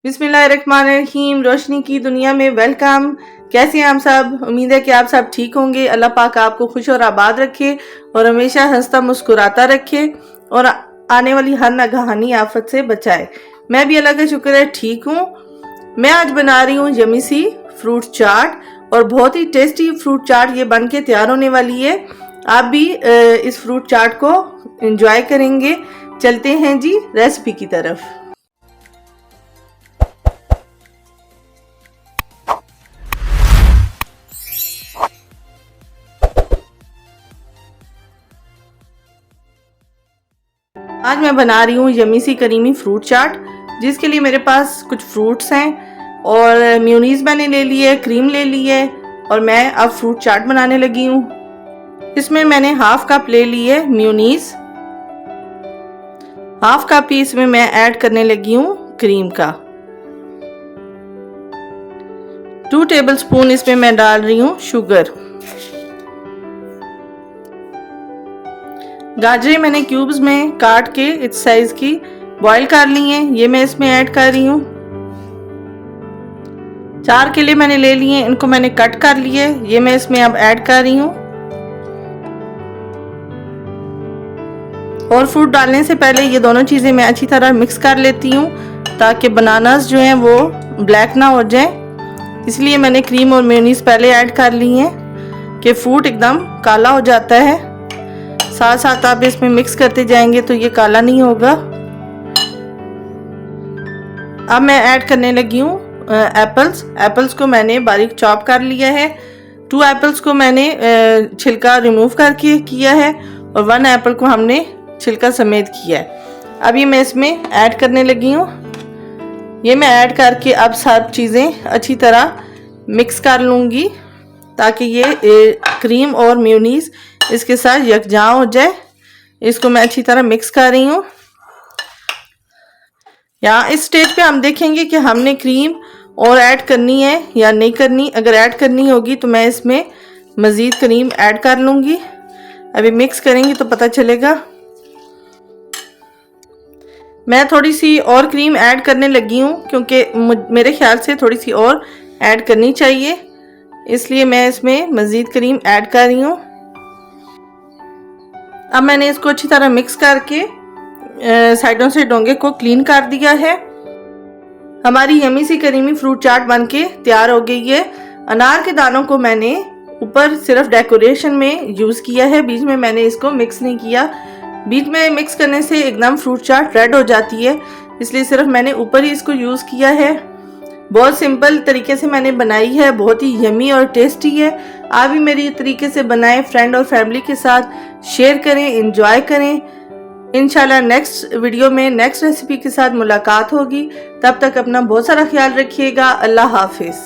बिस्मिल्लाहिर्रहमानिर्रहीम। रोशनी की दुनिया में वेलकम। कैसे हैं आप सब? उम्मीद है कि आप सब ठीक होंगे। अल्लाह पाक आपको खुश और आबाद रखे और हमेशा हंसता मुस्कुराता रखे और आने वाली हर नगहानी आफत से बचाए। मैं भी अल्लाह का शुक्र है ठीक हूँ। मैं आज बना रही हूँ यमी सी फ्रूट चाट और बहुत ही टेस्टी फ्रूट चाट ये बन के तैयार होने वाली है। आप भी इस फ्रूट चाट को एंजॉय करेंगे। चलते हैं जी रेसिपी की तरफ। आज मैं बना रही हूँ यमी सी करीमी फ्रूट चाट, जिसके लिए मेरे पास कुछ फ्रूट्स हैं और मेयोनीज मैंने ले ली है, क्रीम ले ली है और मैं अब फ्रूट चाट बनाने लगी हूँ। इसमें मैंने हाफ कप ले ली है मेयोनीज, हाफ कप ही इसमें मैं ऐड करने लगी हूँ क्रीम का। 2 टेबलस्पून इसमें मैं डाल रही हूँ शुगर। गाजरें मैंने क्यूब्स में काट के इस साइज की बॉईल कर ली हैं, ये मैं इसमें ऐड कर रही हूँ। 4 केले मैंने ले लिए, इनको मैंने कट कर लिए, ये मैं इसमें अब ऐड कर रही हूँ। और फ्रूट डालने से पहले ये दोनों चीज़ें मैं अच्छी तरह मिक्स कर लेती हूँ ताकि बनानास जो हैं वो ब्लैक ना हो जाए। इसलिए मैंने क्रीम और मेयोनीज पहले ऐड कर ली हैं कि फ्रूट एकदम काला हो जाता है। साथ साथ आप इसमें मिक्स करते जाएंगे तो ये काला नहीं होगा। अब मैं ऐड करने लगी हूँ एप्पल्स को मैंने बारीक चॉप कर लिया है। 2 एप्पल्स को मैंने छिलका रिमूव करके किया है और 1 एप्पल को हमने छिलका समेत किया है। अभी मैं इसमें ऐड करने लगी हूँ। ये मैं ऐड करके अब सब चीज़ें अच्छी तरह मिक्स कर लूँगी ताकि ये क्रीम और मेयोनीज इसके साथ यकजान हो जाए। इसको मैं अच्छी तरह मिक्स कर रही हूँ। यहाँ इस स्टेज पे हम देखेंगे कि हमने क्रीम और ऐड करनी है या नहीं करनी। अगर ऐड करनी होगी तो मैं इसमें मज़ीद क्रीम ऐड कर लूँगी। अभी मिक्स करेंगे तो पता चलेगा। मैं थोड़ी सी और क्रीम ऐड करने लगी हूँ क्योंकि मेरे ख्याल से थोड़ी सी और ऐड करनी चाहिए, इसलिए मैं इसमें मज़ीद क्रीम ऐड कर रही हूँ। अब मैंने इसको अच्छी तरह मिक्स करके साइडों से डोंगे को क्लीन कर दिया है। हमारी यमी सी करीमी फ्रूट चाट बनके तैयार हो गई है। अनार के दानों को मैंने ऊपर सिर्फ डेकोरेशन में यूज़ किया है, बीच में मैंने इसको मिक्स नहीं किया। बीच में मिक्स करने से एकदम फ्रूट चाट रेड हो जाती है, इसलिए सिर्फ मैंने ऊपर ही इसको यूज़ किया है। बहुत सिंपल तरीके से मैंने बनाई है, बहुत ही यमी और टेस्टी है। आप भी मेरी तरीके से बनाएं, फ्रेंड और फैमिली के साथ शेयर करें, एंजॉय करें। इंशाल्लाह नेक्स्ट वीडियो में नेक्स्ट रेसिपी के साथ मुलाकात होगी। तब तक अपना बहुत सारा ख्याल रखिएगा। अल्लाह हाफिज़।